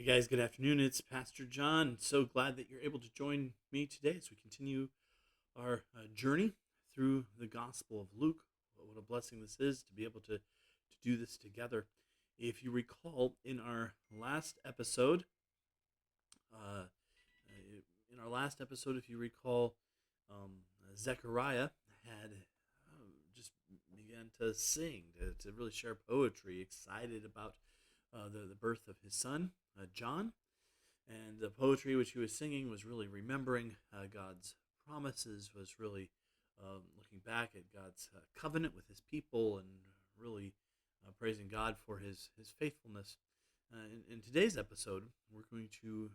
Hey guys, good afternoon. It's Pastor John. So glad that you're able to join me today as we continue our journey through the Gospel of Luke. What a blessing this is to be able to do this together. If you recall, uh, in our last episode, if you recall, Zechariah had just began to sing, to really share poetry, excited about the birth of his son, John. And the poetry which he was singing was really remembering God's promises, was really looking back at God's covenant with his people, and really praising God for his faithfulness. In today's episode, we're going to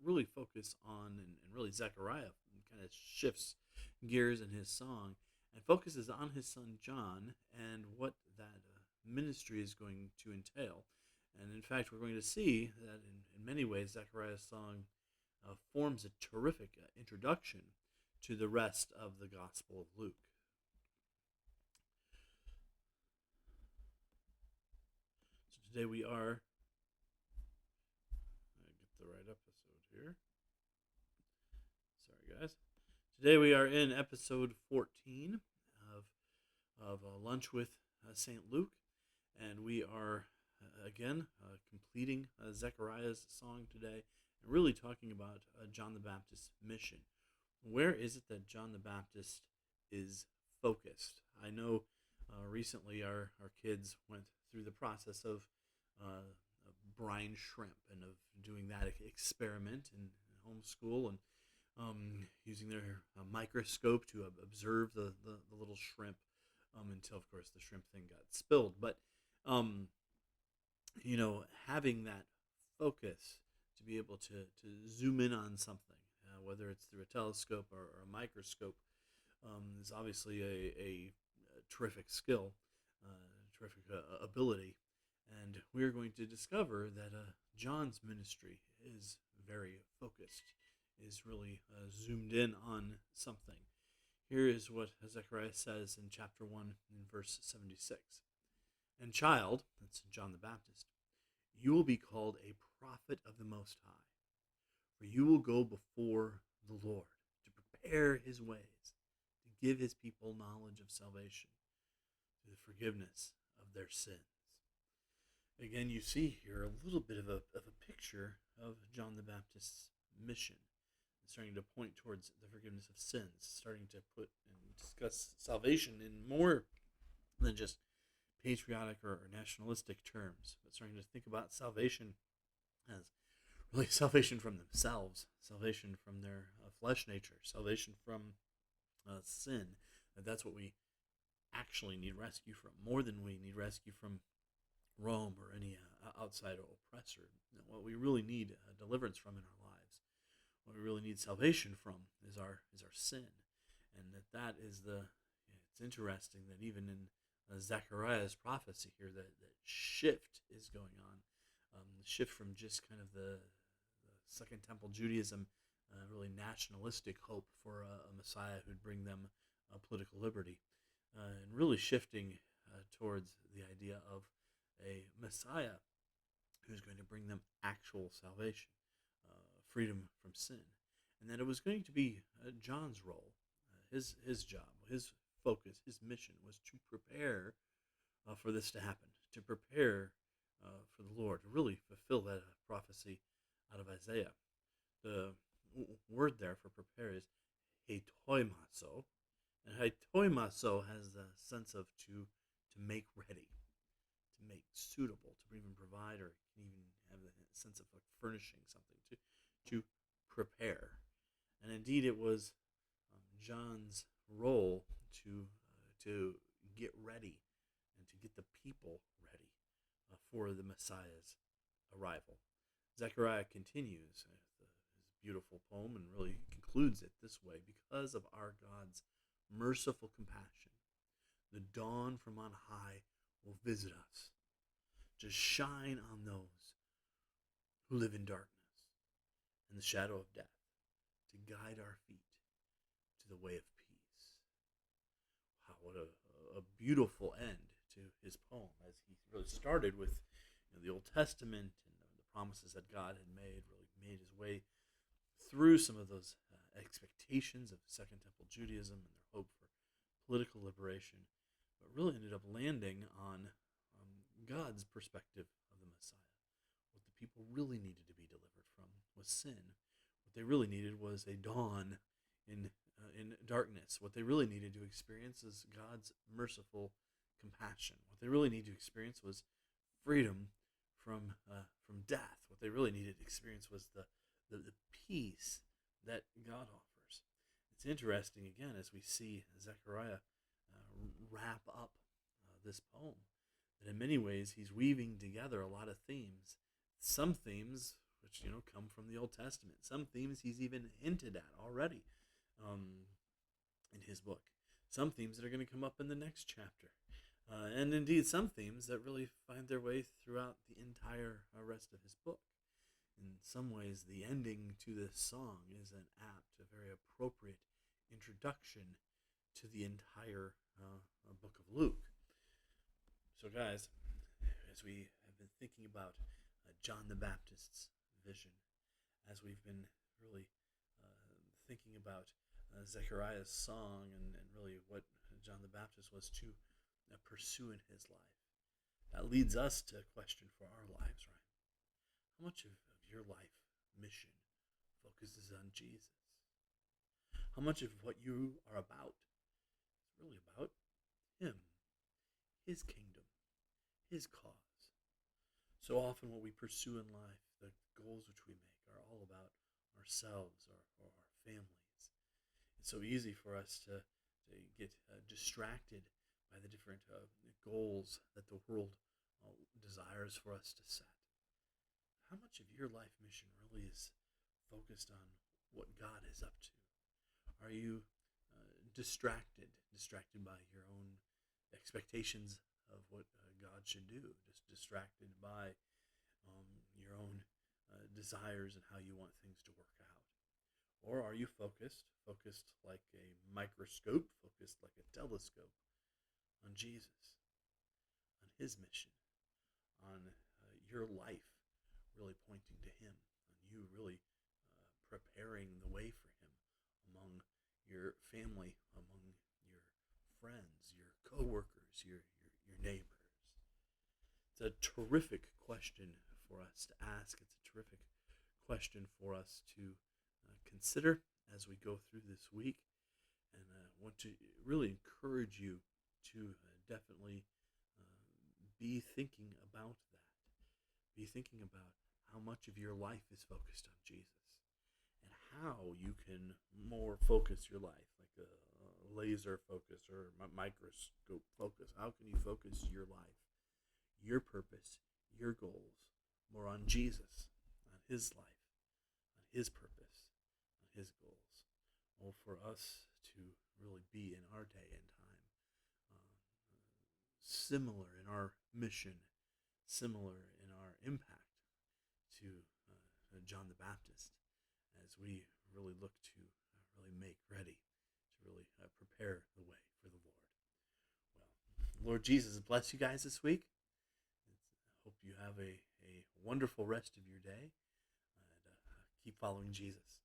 really focus on, and really Zechariah kind of shifts gears in his song and focuses on his son John and what that ministry is going to entail. And in fact, we're going to see that in many ways, Zechariah's song forms a terrific introduction to the rest of the Gospel of Luke. So today we are, I get the right episode here. Sorry, guys. Today we are in episode 14 of Lunch with St. Luke, and we are again completing Zechariah's song today, and really talking about John the Baptist's mission. Where is it that John the Baptist is focused? I know recently our kids went through the process of brine shrimp and of doing that experiment in homeschool, and using their microscope to observe the little shrimp, until, of course, the shrimp thing got spilled. But um, having that focus to be able to zoom in on something, whether it's through a telescope or a microscope, is obviously a terrific skill, terrific ability. And we're going to discover that John's ministry is very focused, is really zoomed in on something. Here is what Zechariah says in chapter 1 in verse 76. And child, that's John the Baptist, you will be called a prophet of the Most High, for you will go before the Lord to prepare his ways, to give his people knowledge of salvation through the forgiveness of their sins. Again, you see here a little bit of a picture of John the Baptist's mission. It's starting to point towards the forgiveness of sins, starting to put and discuss salvation in more than just patriotic or nationalistic terms, but starting to think about salvation as really salvation from themselves, salvation from their flesh nature, salvation from sin. That's what we actually need rescue from, more than we need rescue from Rome or any outside oppressor. What we really need deliverance from in our lives, what we really need salvation from, is our sin, and that is the. It's interesting that even in Zechariah's prophecy here, that shift is going on, the shift from just kind of the Second Temple Judaism, really nationalistic hope for a Messiah who'd bring them political liberty, and really shifting towards the idea of a Messiah who's going to bring them actual salvation, freedom from sin, and that it was going to be John's role, his job, his focus, his mission was to prepare for this to happen, to prepare for the Lord, to really fulfill that prophecy out of Isaiah. The word there for prepare is hetoimaso, and hetoimaso has the sense of to make ready, to make suitable, to even provide, or can even have the sense of like furnishing something, to prepare. And indeed, it was John's role to get ready and to get the people ready for the Messiah's arrival. Zechariah continues his beautiful poem and really concludes it this way: because of our God's merciful compassion, the dawn from on high will visit us, to shine on those who live in darkness and the shadow of death, to guide our feet to the way of peace. Wow, what a beautiful end to his poem, as he really started with the Old Testament and the promises that God had really made his way through some of those expectations of Second Temple Judaism and their hope for political liberation, but really ended up landing on God's perspective of the Messiah. What the people really needed to be delivered from was sin. What they really needed was a dawn in darkness. What they really needed to experience is God's merciful compassion. What they really needed to experience was freedom from death. What they really needed to experience was the peace that God offers. It's interesting, again, as we see Zechariah wrap up this poem, that in many ways he's weaving together a lot of themes. Some themes which come from the Old Testament. Some themes he's even hinted at already in his book. Some themes that are going to come up in the next chapter. And indeed some themes that really find their way throughout the entire rest of his book. In some ways, the ending to this song is an apt, a very appropriate introduction to the entire book of Luke. So guys, as we have been thinking about John the Baptist's vision, as we've been really thinking about Zechariah's song and really what John the Baptist was to pursue in his life, that leads us to a question for our lives, right? How much of your life mission focuses on Jesus? How much of what you are about is really about him, his kingdom, his cause? So often what we pursue in life, the goals which we make, are all about ourselves or our families. It's so easy for us to get distracted by the different goals that the world desires for us to set. How much of your life mission really is focused on what God is up to? Are you distracted by your own expectations of what God should do? Just distracted by your own desires and how you want things to work out? Or are you focused like a microscope, focused like a telescope on Jesus, on his mission, on your life really pointing to him, on you really preparing the way for him among your family, among your friends, your coworkers, your neighbors? It's a terrific question for us to ask. It's a terrific question for us to consider as we go through this week. And I want to really encourage you to definitely be thinking about that. Be thinking about how much of your life is focused on Jesus and how you can more focus your life, like a laser focus or microscope focus. How can you focus your life, your purpose, your goals more on Jesus, on his life, on his purpose, on his goals? Well, for us to really be in our day and time similar in our mission, similar in our impact to John the Baptist, as we really look to really make ready, to really prepare the way for the Lord. Well, Lord Jesus bless you guys this week. I hope you have a wonderful rest of your day, and keep following Jesus.